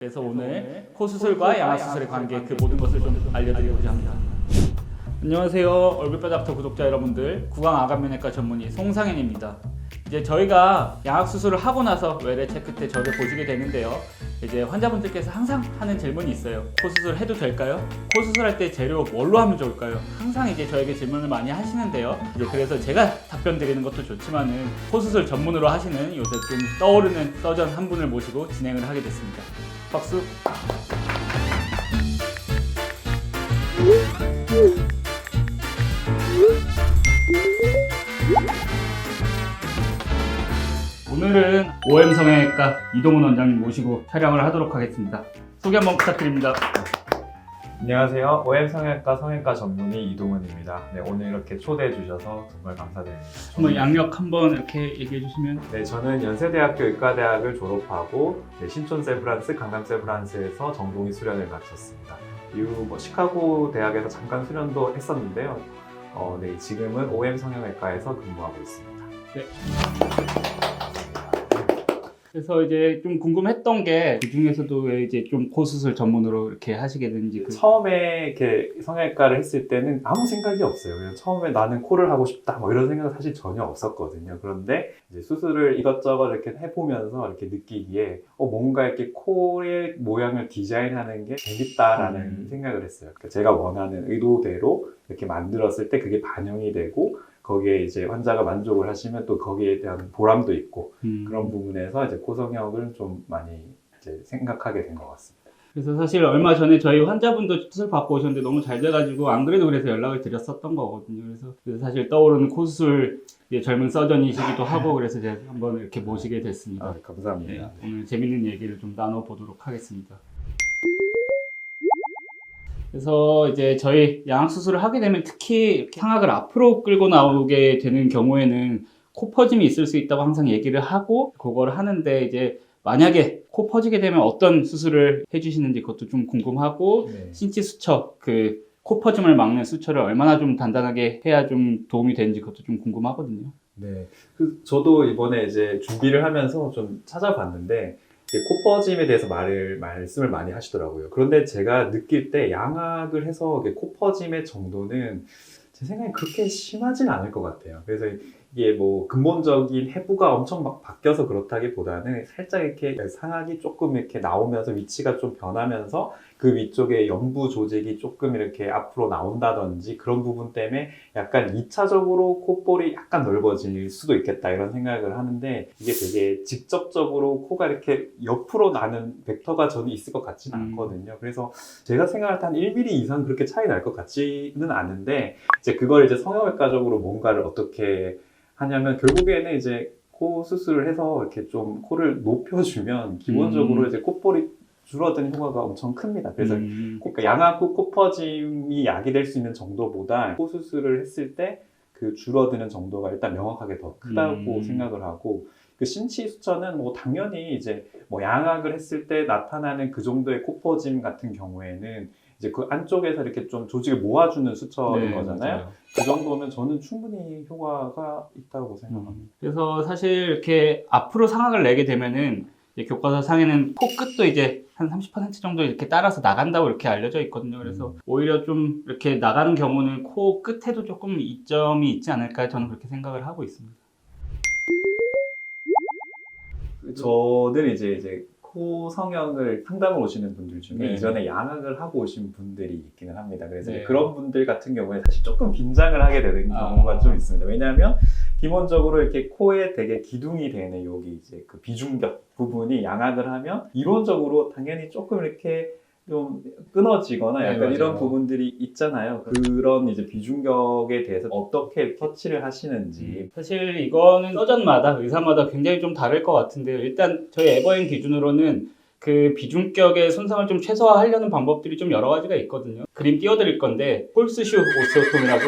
그래서 오늘 코 수술과 양악 수술의 관계 그 모든 것을 좀 알려드리고자 합니다. 안녕하세요. 얼굴뼈닥터 구독자 여러분들, 구강아간면외과 전문의 송상현입니다. 이제 저희가 양악 수술을 하고 나서 외래 체크 때 저를 보시게 되는데요. 이제 환자분들께서 항상 하는 질문이 있어요. 코 수술 해도 될까요? 코 수술할 때 재료 뭘로 하면 좋을까요? 항상 이제 저에게 질문을 많이 하시는데요. 이제 그래서 제가 답변 드리는 것도 좋지만은 코 수술 전문으로 하시는 요새 좀 떠오르는 서전 한 분을 모시고 진행을 하게 됐습니다. 박수. 오늘은 OM 성형외과 이동훈 원장님 모시고 촬영을 하도록 하겠습니다. 소개 한번 부탁드립니다. 안녕하세요. OM 성형외과 성형외과 전문의 이동훈입니다. 네, 오늘 이렇게 초대해 주셔서 정말 감사드립니다. 한번 양력 한번 이렇게 얘기해 주시면. 네, 저는 연세대학교 의과대학을 졸업하고 신촌 세브란스, 강남 세브란스에서 전공의 수련을 마쳤습니다. 이후 시카고 대학에서 잠깐 수련도 했었는데요. 네, 지금은 OM 성형외과에서 근무하고 있습니다. 네. 그래서 이제 좀 궁금했던 게 그 중에서도 왜 이제 좀 코 수술 전문으로 이렇게 하시게 된지 처음에 이렇게 성형외과를 했을 때는 아무 생각이 없어요. 그냥 처음에 나는 코를 하고 싶다 뭐 이런 생각은 사실 전혀 없었거든요. 그런데 이제 수술을 이것저것 이렇게 해보면서 이렇게 느끼기에 뭔가 이렇게 코의 모양을 디자인하는 게 재밌다라는 생각을 했어요. 그러니까 제가 원하는 의도대로 이렇게 만들었을 때 그게 반영이 되고 거기에 이제 환자가 만족을 하시면 또 거기에 대한 보람도 있고 그런 부분에서 이제 코 성형을 좀 많이 이제 생각하게 된 것 같습니다. 그래서 사실 얼마 전에 저희 환자분도 수술 받고 오셨는데 너무 잘 돼가지고 안 그래도 그래서 연락을 드렸었던 거거든요. 그래서 사실 떠오르는 코 수술 젊은 서전이시기도 하고 그래서 제가 한번 이렇게 모시게 됐습니다. 네, 감사합니다. 네, 오늘 재밌는 얘기를 좀 나눠보도록 하겠습니다. 그래서 이제 저희 양악 수술을 하게 되면 특히 이렇게 상악을 앞으로 끌고 나오게 되는 경우에는 코 퍼짐이 있을 수 있다고 항상 얘기를 하고 그걸 하는데 이제 만약에 코 퍼지게 되면 어떤 수술을 해주시는지 그것도 좀 궁금하고 네. 신치 수처 그 코 퍼짐을 막는 수처를 얼마나 좀 단단하게 해야 좀 도움이 되는지 그것도 좀 궁금하거든요. 네, 저도 이번에 이제 준비를 하면서 좀 찾아봤는데 코 퍼짐에 대해서 말씀을 많이 하시더라고요. 그런데 제가 느낄 때 양악을 해서 코 퍼짐의 정도는 제 생각에 그렇게 심하진 않을 것 같아요. 그래서 이게 뭐 근본적인 해부가 엄청 막 바뀌어서 그렇다기보다는 살짝 이렇게 상악이 조금 이렇게 나오면서 위치가 좀 변하면서 그 위쪽에 연부 조직이 조금 이렇게 앞으로 나온다든지 그런 부분 때문에 약간 2차적으로 콧볼이 약간 넓어질 수도 있겠다 이런 생각을 하는데 이게 되게 직접적으로 코가 이렇게 옆으로 나는 벡터가 저는 있을 것 같지는 않거든요. 그래서 제가 생각할 때 한 1mm 이상 그렇게 차이 날 것 같지는 않은데 이제 그걸 이제 성형외과적으로 뭔가를 어떻게 하냐면 결국에는 이제 코 수술을 해서 이렇게 좀 코를 높여주면 기본적으로 이제 콧볼이 줄어드는 효과가 엄청 큽니다. 그래서 그러니까 양악 후 코 퍼짐이 야기될 수 있는 정도보다 코 수술을 했을 때 그 줄어드는 정도가 일단 명확하게 더 크다고 생각을 하고 그 신치 수처는 뭐 당연히 이제 뭐 양악을 했을 때 나타나는 그 정도의 코 퍼짐 같은 경우에는 이제 그 안쪽에서 이렇게 좀 조직을 모아주는 수처인 거잖아요. 맞아요. 그 정도면 저는 충분히 효과가 있다고 생각합니다. 그래서 사실 이렇게 앞으로 상악을 내게 되면은 이제 교과서 상에는 코 끝도 이제 한 30% 정도 이렇게 따라서 나간다고 이렇게 알려져 있거든요. 그래서 오히려 좀 이렇게 나가는 경우는 코 끝에도 조금 이점이 있지 않을까 저는 그렇게 생각을 하고 있습니다. 저는 이제 코 성형을 상담을 오시는 분들 중에 네. 이전에 양악을 하고 오신 분들이 있기는 합니다. 그래서 네. 그런 분들 같은 경우에 사실 조금 긴장을 하게 되는 경우가 좀 있습니다. 왜냐하면 기본적으로 이렇게 코에 되게 기둥이 되는 여기 이제 그 비중격 부분이 양악을 하면 이론적으로 당연히 조금 이렇게 좀 끊어지거나 약간 네, 이런 맞아요. 부분들이 있잖아요. 그런 이제 비중격에 대해서 어떻게 터치를 하시는지. 사실 이거는 서전마다 의사마다 굉장히 좀 다를 것 같은데요. 일단 저희 에버인 기준으로는 그 비중격의 손상을 좀 최소화하려는 방법들이 좀 여러 가지가 있거든요. 그림 띄워드릴 건데 홀스슈 오스오톰이라고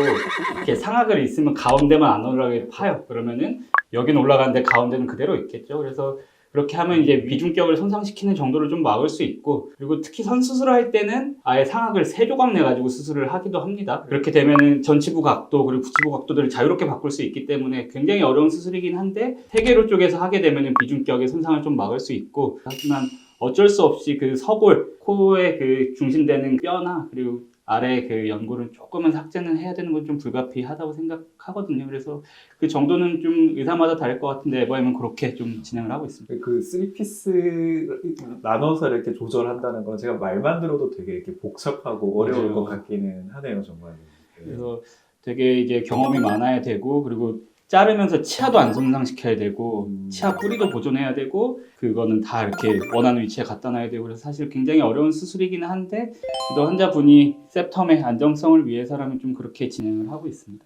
이렇게 상악을 있으면 가운데만 안 올라가게 파요. 그러면은 여기는 올라가는데 가운데는 그대로 있겠죠. 그래서 그렇게 하면 이제 비중격을 손상시키는 정도를 좀 막을 수 있고 그리고 특히 선수술을 할 때는 아예 상악을 3조각 내가지고 수술을 하기도 합니다. 그렇게 되면은 전치부 각도 그리고 부치부 각도들을 자유롭게 바꿀 수 있기 때문에 굉장히 어려운 수술이긴 한데 3개로 쪼개서 하게 되면은 비중격의 손상을 좀 막을 수 있고 하지만 어쩔 수 없이 그 서골, 코에 그 중심되는 뼈나 그리고 아래 그 연골은 조금은 삭제는 해야 되는 건 좀 불가피하다고 생각하거든요. 그래서 그 정도는 좀 의사마다 다를 것 같은데 에버엠은 그렇게 좀 진행을 하고 있습니다. 그 3피스 나눠서 이렇게 조절한다는 건 제가 말만 들어도 되게 이렇게 복잡하고 어려울 맞아요. 것 같기는 하네요, 정말. 그래서 되게 이제 경험이 많아야 되고 그리고 자르면서 치아도 안 손상시켜야 되고 치아 뿌리도 보존해야 되고 그거는 다 이렇게 원하는 위치에 갖다 놔야 되고 그래서 사실 굉장히 어려운 수술이기는 한데 또 환자분이 septum의 안정성을 위해서라면 좀 그렇게 진행을 하고 있습니다.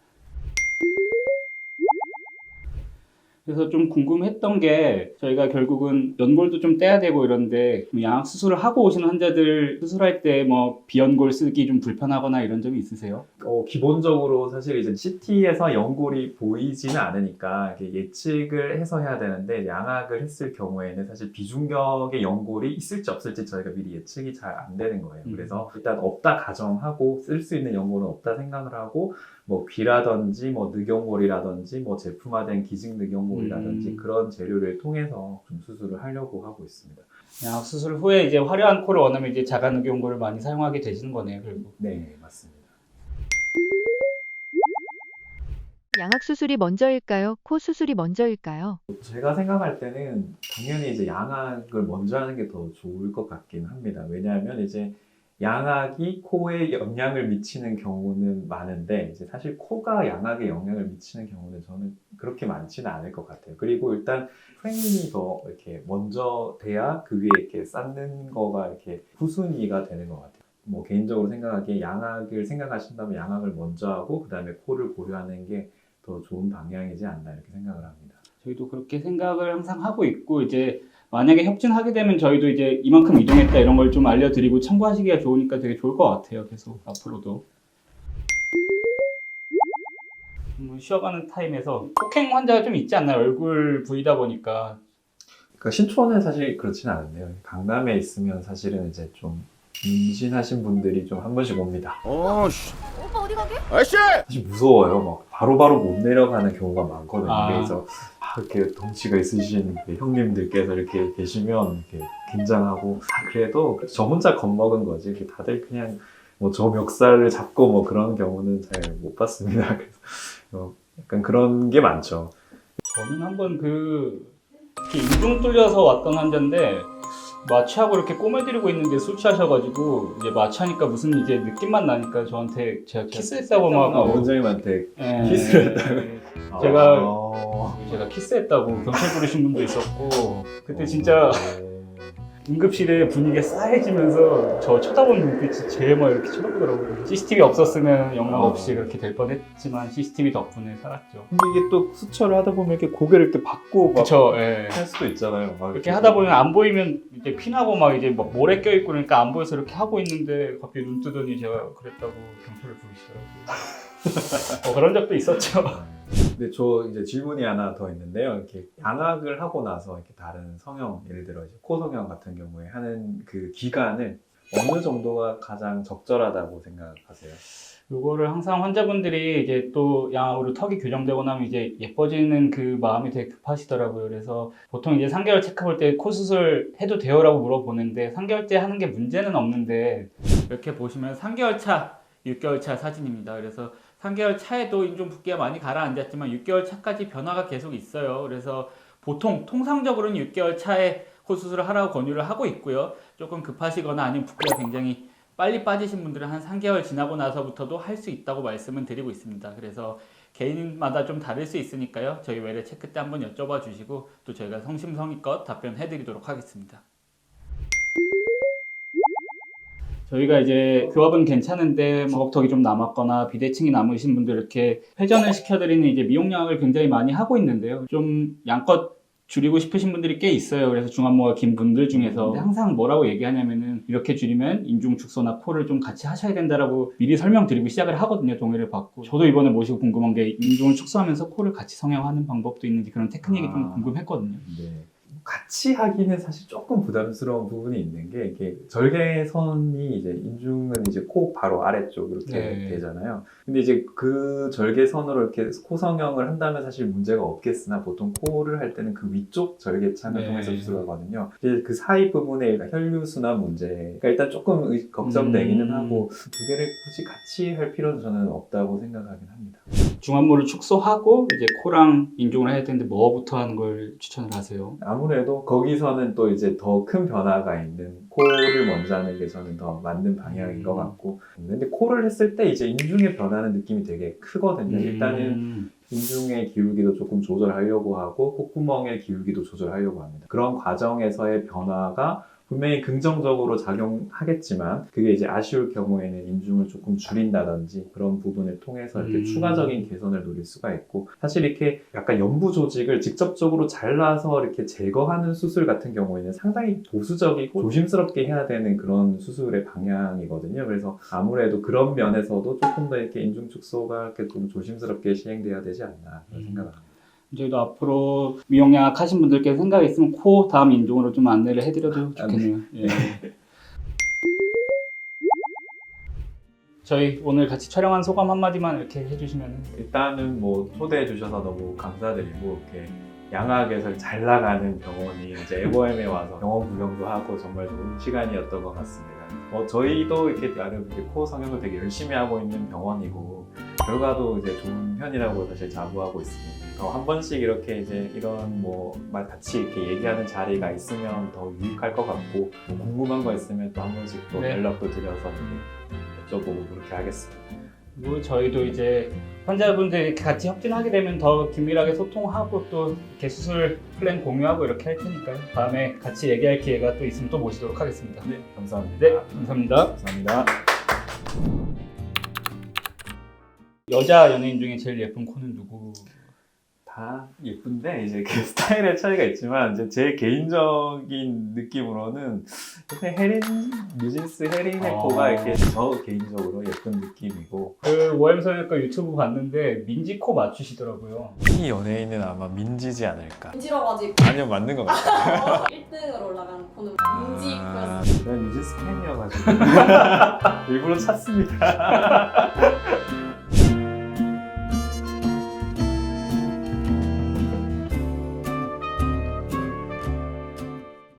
그래서 좀 궁금했던 게 저희가 결국은 연골도 좀 떼야 되고 이런데 양악 수술을 하고 오시는 환자들 수술할 때 뭐 비연골 쓰기 좀 불편하거나 이런 점이 있으세요? 기본적으로 사실 이제 CT에서 연골이 보이지는 않으니까 이렇게 예측을 해서 해야 되는데 양악을 했을 경우에는 사실 비중격의 연골이 있을지 없을지 저희가 미리 예측이 잘 안 되는 거예요. 그래서 일단 없다 가정하고 쓸 수 있는 연골은 없다 생각을 하고 뭐 귀라든지 뭐 늑연골이라든지 뭐 제품화된 기증 늑연골이라든지 그런 재료를 통해서 좀 수술을 하려고 하고 있습니다. 양악 수술 후에 이제 화려한 코를 원하면 이제 자가늑연골을 많이 사용하게 되시는 거네요, 결국. 네, 맞습니다. 양악 수술이 먼저일까요? 코 수술이 먼저일까요? 제가 생각할 때는 당연히 이제 양악을 먼저 하는 게 더 좋을 것 같긴 합니다. 왜냐하면 이제 양악이 코에 영향을 미치는 경우는 많은데 이제 사실 코가 양악에 영향을 미치는 경우는 저는 그렇게 많지는 않을 것 같아요. 그리고 일단 프레임이 더 이렇게 먼저 돼야 그 위에 이렇게 쌓는 거가 이렇게 후순위가 되는 것 같아요. 뭐 개인적으로 생각하기에 양악을 생각하신다면 양악을 먼저 하고 그 다음에 코를 고려하는 게 더 좋은 방향이지 않나 이렇게 생각을 합니다. 저희도 그렇게 생각을 항상 하고 있고 이제 만약에 협진하게 되면 저희도 이제 이만큼 이동했다 이런 걸 좀 알려드리고 참고하시기가 좋으니까 되게 좋을 것 같아요. 계속 앞으로도. 쉬어가는 타임에서 폭행 환자가 좀 있지 않나요? 얼굴 부위다 보니까. 그러니까 신촌은 사실 그렇지는 않은데요. 강남에 있으면 사실은 이제 좀 임신하신 분들이 좀 한 번씩 옵니다. 오빠 어디 가게? 아저씨! 사실 무서워요. 막 바로바로 못 내려가는 경우가 많거든요. 아. 그래서 이렇게 덩치가 있으신 형님들께서 이렇게 계시면 이렇게 긴장하고 그래도 저 혼자 겁먹은 거지. 이렇게 다들 그냥 뭐 저 멱살을 잡고 뭐 그런 경우는 잘 못 봤습니다. 그래서 약간 그런 게 많죠. 저는 한번 이렇게 인중 뚫려서 왔던 환자인데 마취하고 이렇게 꼬매드리고 있는데 술 취하셔가지고 이제 마취하니까 무슨 이제 느낌만 나니까 저한테 제가 키스했다고 막 원장님한테 예, 키스를 했다고요? 제가 키스했다고 경찰 부르신 분도 있었고 그때 진짜 응급실에 분위기가 싸해지면서 저 쳐다보는 눈빛이 제일 막 이렇게 쳐다보더라고요. CCTV 없었으면 영락 없이 그렇게 될 뻔했지만 CCTV 덕분에 살았죠. 근데 이게 또 수처를 하다 보면 이렇게 고개를 이렇게 받고 막 그쵸. 예. 할 수도 있잖아요. 막 이렇게 하다 보면 안 보이면 이제 피나고 막 이제 막 모래 껴있고 그러니까 안 보여서 이렇게 하고 있는데 갑자기 눈 뜨더니 제가 그랬다고 경찰을 부르시더라고요. 그런 적도 있었죠. 근데 저 이제 질문이 하나 더 있는데요. 이렇게 양악을 하고 나서 이렇게 다른 성형, 예를 들어 이제 코 성형 같은 경우에 하는 그 기간을 어느 정도가 가장 적절하다고 생각하세요? 요거를 항상 환자분들이 이제 또 양악으로 턱이 교정되고 나면 이제 예뻐지는 그 마음이 되게 급하시더라고요. 그래서 보통 이제 3개월 체크 볼 때 코 수술 해도 돼요라고 물어보는데 3개월째 하는 게 문제는 없는데 이렇게 보시면 3개월 차, 6개월 차 사진입니다. 그래서 3개월 차에도 인중 붓기가 많이 가라앉았지만 6개월 차까지 변화가 계속 있어요. 그래서 보통 통상적으로는 6개월 차에 코 수술을 하라고 권유를 하고 있고요. 조금 급하시거나 아니면 붓기가 굉장히 빨리 빠지신 분들은 한 3개월 지나고 나서부터도 할 수 있다고 말씀은 드리고 있습니다. 그래서 개인마다 좀 다를 수 있으니까요. 저희 외래 체크 때 한번 여쭤봐 주시고 또 저희가 성심성의껏 답변해 드리도록 하겠습니다. 저희가 이제 교합은 괜찮은데 목턱이 좀 남았거나 비대칭이 남으신 분들 이렇게 회전을 시켜드리는 이제 미용약을 굉장히 많이 하고 있는데요. 좀 양껏 줄이고 싶으신 분들이 꽤 있어요. 그래서 중안모가 긴 분들 중에서 근데 항상 뭐라고 얘기하냐면은 이렇게 줄이면 인중 축소나 코를 좀 같이 하셔야 된다라고 미리 설명드리고 시작을 하거든요. 동의를 받고 저도 이번에 모시고 궁금한 게 인중을 축소하면서 코를 같이 성형하는 방법도 있는지 그런 테크닉이 좀 궁금했거든요. 네. 같이 하기는 사실 조금 부담스러운 부분이 있는 게 이게 절개선이 이제 인중은 이제 코 바로 아래쪽 이렇게 네. 되잖아요. 근데 이제 그 절개선으로 이렇게 코 성형을 한다면 사실 문제가 없겠으나 보통 코를 할 때는 그 위쪽 절개창을 네. 통해서 수술하거든요. 이제 그 사이 부분에 혈류순환 문제가 일단 조금 걱정되기는 하고 두 개를 굳이 같이 할 필요는 저는 없다고 생각하긴 합니다. 중안모를 축소하고 이제 코랑 인중을 해야 되는데 뭐부터 하는 걸 추천을 하세요? 아무래도 거기서는 또 이제 더 큰 변화가 있는 코를 먼저 하는 게 저는 더 맞는 방향인 것 같고, 근데 코를 했을 때 이제 인중의 변화는 느낌이 되게 크거든요. 일단은 인중의 기울기도 조금 조절하려고 하고 콧구멍의 기울기도 조절하려고 합니다. 그런 과정에서의 변화가 분명히 긍정적으로 작용하겠지만 그게 이제 아쉬울 경우에는 인중을 조금 줄인다든지 그런 부분을 통해서 이렇게 추가적인 개선을 노릴 수가 있고, 사실 이렇게 약간 연부 조직을 직접적으로 잘라서 이렇게 제거하는 수술 같은 경우에는 상당히 보수적이고 조심스럽게 해야 되는 그런 수술의 방향이거든요. 그래서 아무래도 그런 면에서도 조금 더 이렇게 인중 축소가 이렇게 좀 조심스럽게 시행돼야 되지 않나 그런 생각을 합니다. 저희도 앞으로 미용양악 하신 분들께 생각이 있으면 코 다음 인중으로 좀 안내를 해드려도 좋겠네요. 예. 저희 오늘 같이 촬영한 소감 한마디만 이렇게 해주시면. 일단은 뭐 초대해 주셔서 너무 감사드리고, 이렇게 양악에서 잘 나가는 병원이 이제 에버엠에 와서 병원 구경도 하고 정말 좋은 시간이었던 것 같습니다. 저희도 이렇게 나름 이렇게 코 성형을 되게 열심히 하고 있는 병원이고 결과도 이제 좋은 편이라고 사실 자부하고 있습니다. 더 한 번씩 이렇게 이제 이런 뭐 같이 이렇게 얘기하는 자리가 있으면 더 유익할 것 같고, 뭐 궁금한 거 있으면 또 한 번씩 또 네. 연락도 드려서 이렇게 여쭤보고 그렇게 하겠습니다. 그리고 저희도 이제 환자분들 이렇게 같이 협진하게 되면 더 긴밀하게 소통하고 또 이렇게 수술 플랜 공유하고 이렇게 할 테니까요. 다음에 같이 얘기할 기회가 또 있으면 또 모시도록 하겠습니다. 네, 감사합니다. 네, 감사합니다. 감사합니다. 여자 연예인 중에 제일 예쁜 코는 누구? 다 예쁜데 이제 그 스타일의 차이가 있지만 이제 제 개인적인 느낌으로는 뉴진스 혜린의 코가 이렇게 저 개인적으로 예쁜 느낌이고, 그 오엠성형외과 유튜브 봤는데 민지 코 맞추시더라고요. 이 연예인은 아마 민지지 않을까. 민지러가지고 아니요, 맞는 것 같아요. 1등으로 올라간 코는 민지 코였어요. 제가 뉴진스 팬이어가지고 일부러 찾습니다.